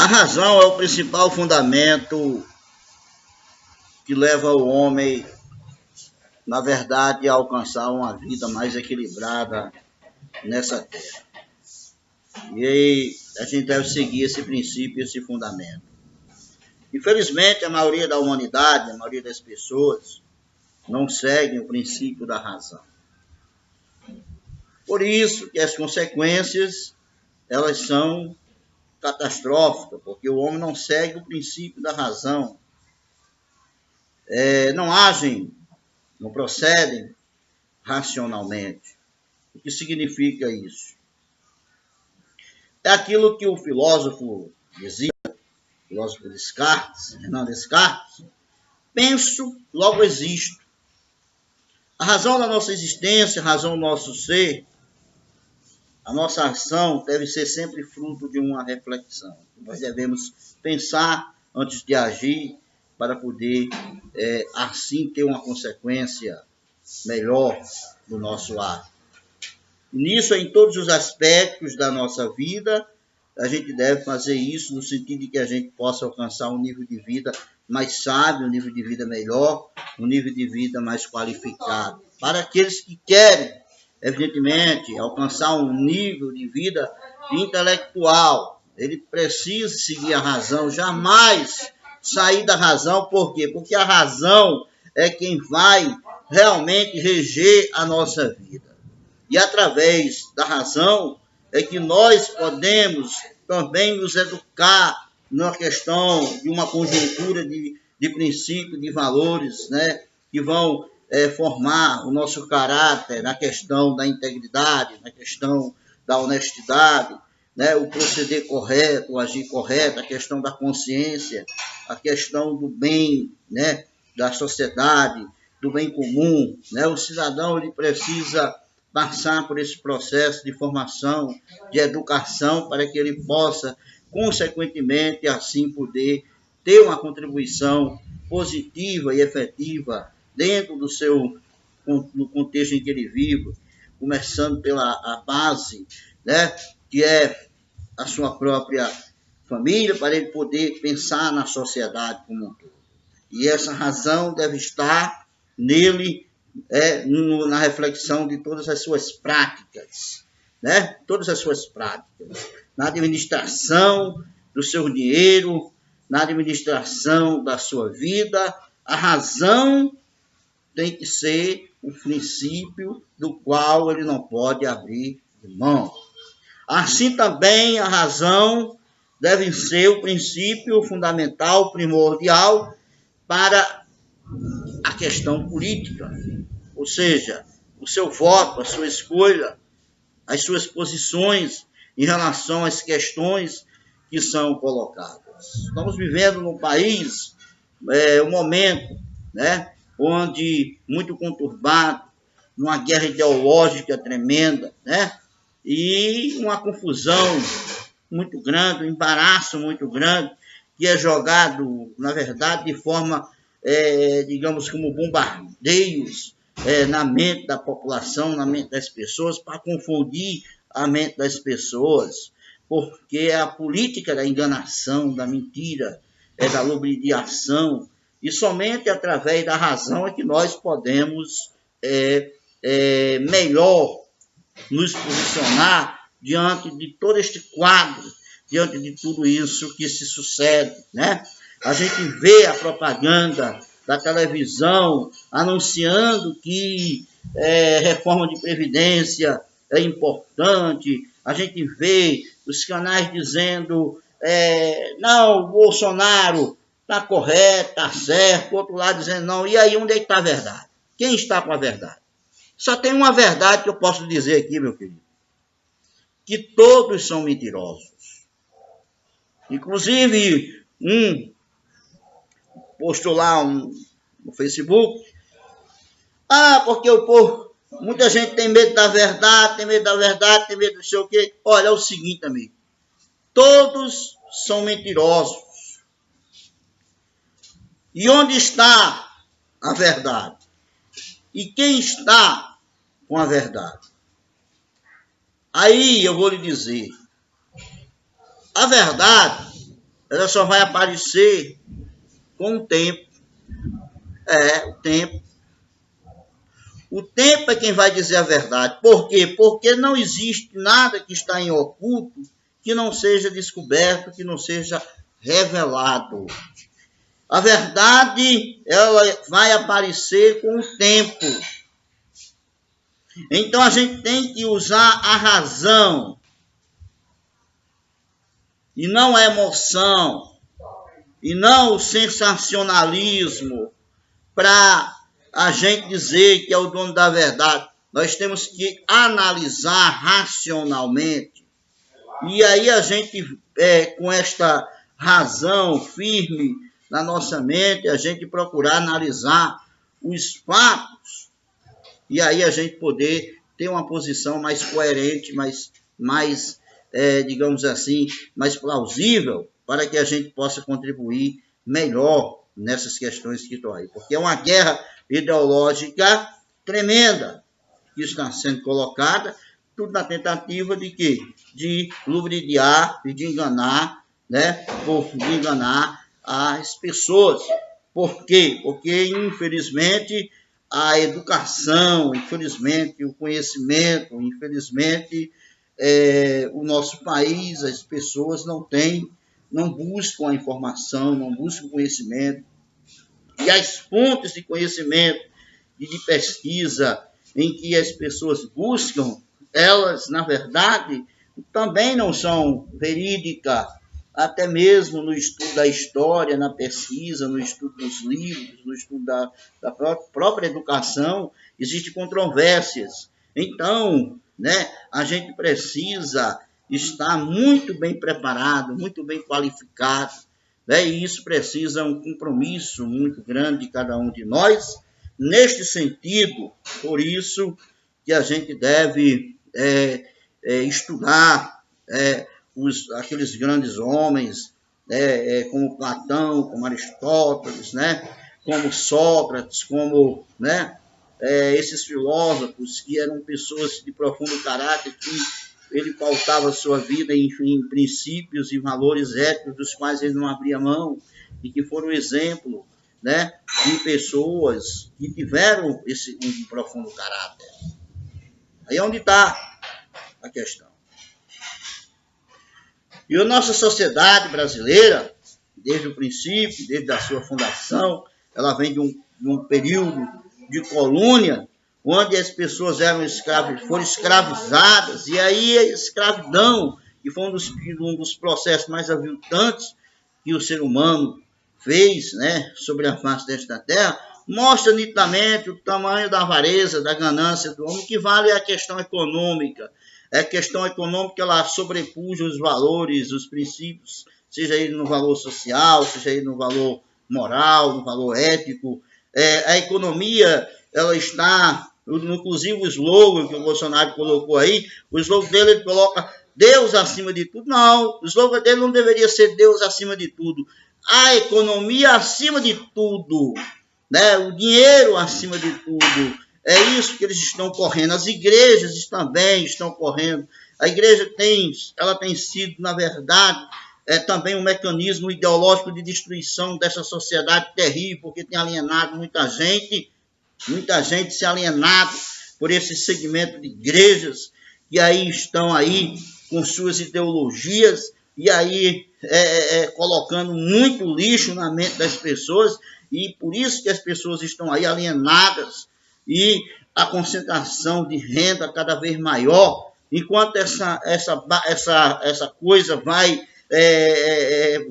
A razão é o principal fundamento que leva o homem, na verdade, a alcançar uma vida mais equilibrada nessa terra. E aí a gente deve seguir esse princípio, esse fundamento. Infelizmente, a maioria da humanidade, a maioria das pessoas, não seguem o princípio da razão. Por isso que as consequências, elas são catastróficas, porque o homem não segue o princípio da razão. Não agem, não procedem racionalmente. O que significa isso? É aquilo que o filósofo dizia, o filósofo Descartes, Renan Descartes: penso, logo existo. A razão da nossa existência, a razão do nosso ser, a nossa ação deve ser sempre fruto de uma reflexão. Nós devemos pensar antes de agir para poder, assim, ter uma consequência melhor do nosso ato. Nisso, em todos os aspectos da nossa vida, a gente deve fazer isso no sentido de que a gente possa alcançar um nível de vida mais sábio, um nível de vida melhor, um nível de vida mais qualificado. Para aqueles que querem, evidentemente, alcançar um nível de vida intelectual, ele precisa seguir a razão, jamais sair da razão. Por quê? Porque a razão é quem vai realmente reger a nossa vida. E através da razão é que nós podemos também nos educar na questão de uma conjuntura de princípios, de valores, né, que vão formar o nosso caráter na questão da integridade, na questão da honestidade, né, o proceder correto, o agir correto, a questão da consciência, a questão do bem, né, da sociedade, do bem comum, né? O cidadão ele precisa passar por esse processo de formação, de educação, para que ele possa, consequentemente, assim poder ter uma contribuição positiva e efetiva dentro no contexto em que ele vive, começando pela base, né, que é a sua própria família, para ele poder pensar na sociedade como um todo. E essa razão deve estar nele, na reflexão de todas as suas práticas, né? Todas as suas práticas, na administração do seu dinheiro, na administração da sua vida. A razão tem que ser o princípio do qual ele não pode abrir mão. Assim também a razão deve ser o princípio fundamental, primordial para a questão política, ou seja, o seu voto, a sua escolha, as suas posições em relação às questões que são colocadas. Estamos vivendo num país, um momento, né, onde muito conturbado, numa guerra ideológica tremenda, né, e uma confusão muito grande, um embaraço muito grande, que é jogado, na verdade, de forma, digamos, como bombardeios na mente da população, na mente das pessoas, para confundir a mente das pessoas, porque é a política da enganação, da mentira, da ludibriação, e somente através da razão é que nós podemos melhor nos posicionar diante de todo este quadro, diante de tudo isso que se sucede, né? A gente vê a propaganda da televisão anunciando que reforma de previdência é importante, a gente vê os canais dizendo não, o Bolsonaro está correto, está certo, o outro lado dizendo não. E aí, onde é que está a verdade? Quem está com a verdade? Só tem uma verdade que eu posso dizer aqui, meu querido, que todos são mentirosos. Inclusive, postou lá no Facebook, porque o povo, muita gente tem medo da verdade, tem medo do sei o quê. Olha, é o seguinte, amigo, todos são mentirosos. E onde está a verdade? E quem está com a verdade? Aí eu vou lhe dizer, a verdade ela só vai aparecer com o tempo. O tempo. O tempo é quem vai dizer a verdade. Por quê? Porque não existe nada que está em oculto que não seja descoberto, que não seja revelado. A verdade, ela vai aparecer com o tempo. Então a gente tem que usar a razão e não a emoção e não o sensacionalismo para a gente dizer que é o dono da verdade. Nós temos que analisar racionalmente. E aí a gente, com esta razão firme na nossa mente, a gente procurar analisar os fatos e aí a gente poder ter uma posição mais coerente, mais digamos assim, mais plausível, para que a gente possa contribuir melhor nessas questões que estão aí. Porque é uma guerra ideológica tremenda que está sendo colocada, tudo na tentativa de quê? De ludibriar e de enganar, né? De enganar as pessoas. Por quê? Porque, infelizmente, a educação, infelizmente, o conhecimento, infelizmente, o nosso país, as pessoas não buscam a informação, não buscam o conhecimento. E as fontes de conhecimento e de pesquisa em que as pessoas buscam, elas, na verdade, também não são verídicas, até mesmo no estudo da história, na pesquisa, no estudo dos livros, no estudo da própria educação, existem controvérsias. Então, né, a gente precisa estar muito bem preparado, muito bem qualificado, né, e isso precisa um compromisso muito grande de cada um de nós, neste sentido. Por isso que a gente deve estudar aqueles grandes homens, como Platão, como Aristóteles, né, como Sócrates, como, né, esses filósofos que eram pessoas de profundo caráter, que ele pautava a sua vida em princípios e valores éticos dos quais ele não abria mão, e que foram exemplo, né, de pessoas que tiveram um profundo caráter. Aí é onde está a questão. E a nossa sociedade brasileira, desde o princípio, desde a sua fundação, ela vem de um período de colônia, onde as pessoas foram escravizadas, e aí a escravidão, que foi um dos processos mais aviltantes que o ser humano fez, né, sobre a face desta terra, mostra nitidamente o tamanho da avareza, da ganância do homem, que vale a questão econômica. A questão econômica, ela sobrepuja os valores, os princípios, seja ele no valor social, seja ele no valor moral, no valor ético. A economia, ela está, inclusive o slogan que o Bolsonaro colocou aí, o slogan dele, ele coloca Deus acima de tudo. Não, o slogan dele não deveria ser Deus acima de tudo. A economia acima de tudo, né? O dinheiro acima de tudo. É isso que eles estão correndo. As igrejas também estão correndo. A igreja ela tem sido, na verdade, também um mecanismo ideológico de destruição dessa sociedade terrível, porque tem alienado muita gente se alienado por esse segmento de igrejas, que aí estão aí com suas ideologias, e aí colocando muito lixo na mente das pessoas, e por isso que as pessoas estão aí alienadas, e a concentração de renda cada vez maior, enquanto essa coisa vai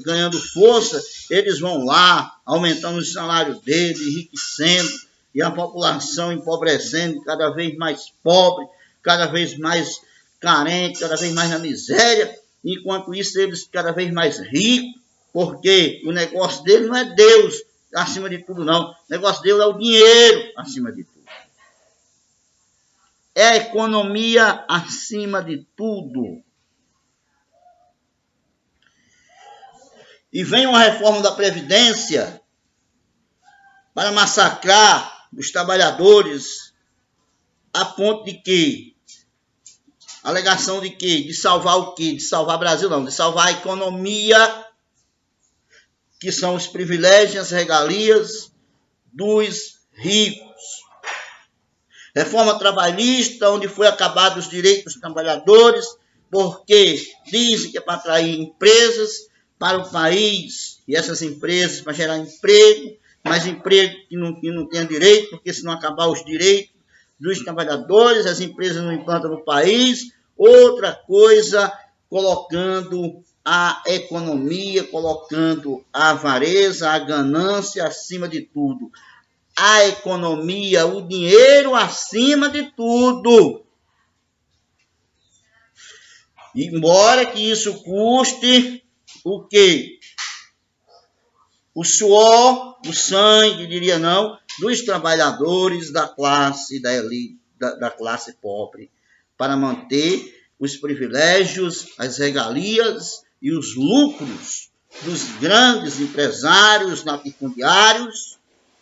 ganhando força, eles vão lá, aumentando o salário deles, enriquecendo, e a população empobrecendo, cada vez mais pobre, cada vez mais carente, cada vez mais na miséria, enquanto isso eles cada vez mais ricos, porque o negócio dele não é Deus acima de tudo, não. O negócio dele é o dinheiro acima de tudo. É a economia acima de tudo. E vem uma reforma da Previdência para massacrar os trabalhadores, a ponto de que? Alegação de quê? De salvar o quê? De salvar o Brasil, não. De salvar a economia que são os privilégios e as regalias dos ricos. Reforma trabalhista, onde foi acabado os direitos dos trabalhadores, porque dizem que é para atrair empresas para o país, e essas empresas para gerar emprego, mas emprego que não tem direito, porque se não acabar os direitos dos trabalhadores, as empresas não implantam no país. Outra coisa, colocando a economia, colocando a avareza, a ganância acima de tudo. A economia, o dinheiro acima de tudo. Embora que isso custe o quê? O suor, o sangue, diria não, dos trabalhadores da classe, da elite, da classe pobre, para manter os privilégios, as regalias e os lucros dos grandes empresários latifundiários,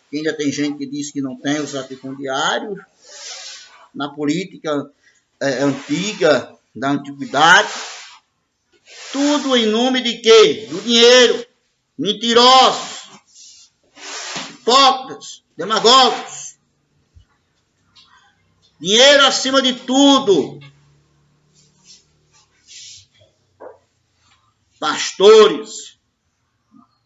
que ainda tem gente que diz que não tem os latifundiários, na política antiga, da antiguidade, tudo em nome de quê? Do dinheiro. Mentirosos, hipócritas, demagogos. Dinheiro acima de tudo. Pastores,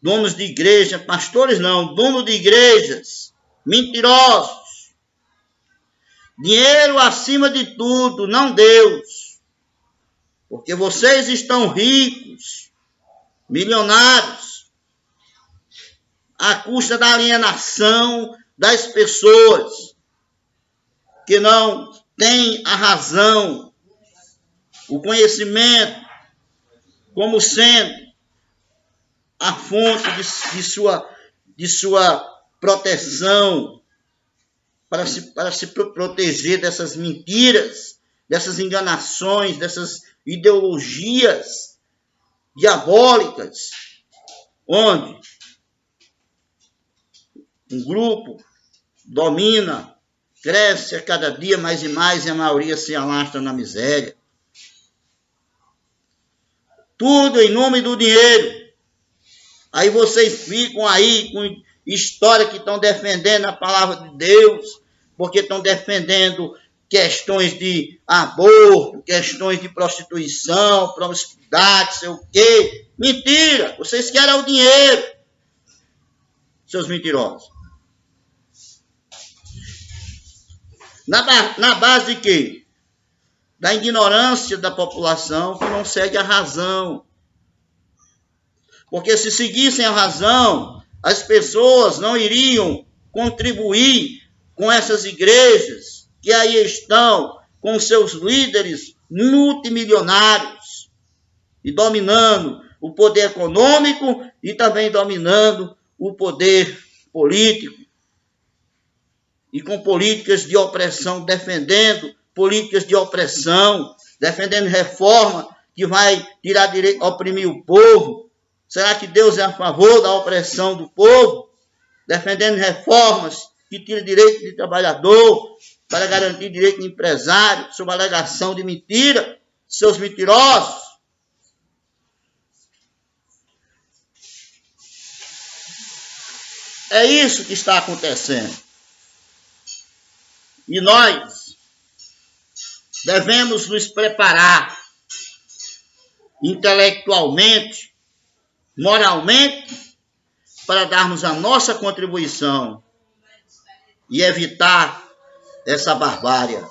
donos de igreja, pastores não, donos de igrejas, mentirosos. Dinheiro acima de tudo, não Deus. Porque vocês estão ricos, milionários, à custa da alienação das pessoas que não têm a razão, o conhecimento, como sendo a fonte de sua proteção, para se proteger dessas mentiras, dessas enganações, dessas ideologias diabólicas, onde um grupo domina, cresce a cada dia mais e mais e a maioria se alastra na miséria. Tudo em nome do dinheiro. Aí vocês ficam aí com história que estão defendendo a palavra de Deus, porque estão defendendo questões de aborto, questões de prostituição, promiscuidade, sei o quê. Mentira! Vocês querem o dinheiro, seus mentirosos. Na base de quê? Da ignorância da população que não segue a razão. Porque se seguissem a razão, as pessoas não iriam contribuir com essas igrejas que aí estão com seus líderes multimilionários e dominando o poder econômico e também dominando o poder político. E com políticas de opressão, defendendo políticas de opressão, defendendo reforma que vai tirar direito, oprimir o povo. Será que Deus é a favor da opressão do povo? Defendendo reformas que tiram direito de trabalhador para garantir direito de empresário, sob alegação de mentira, seus mentirosos. É isso que está acontecendo. E nós devemos nos preparar intelectualmente, moralmente, para darmos a nossa contribuição e evitar essa barbárie.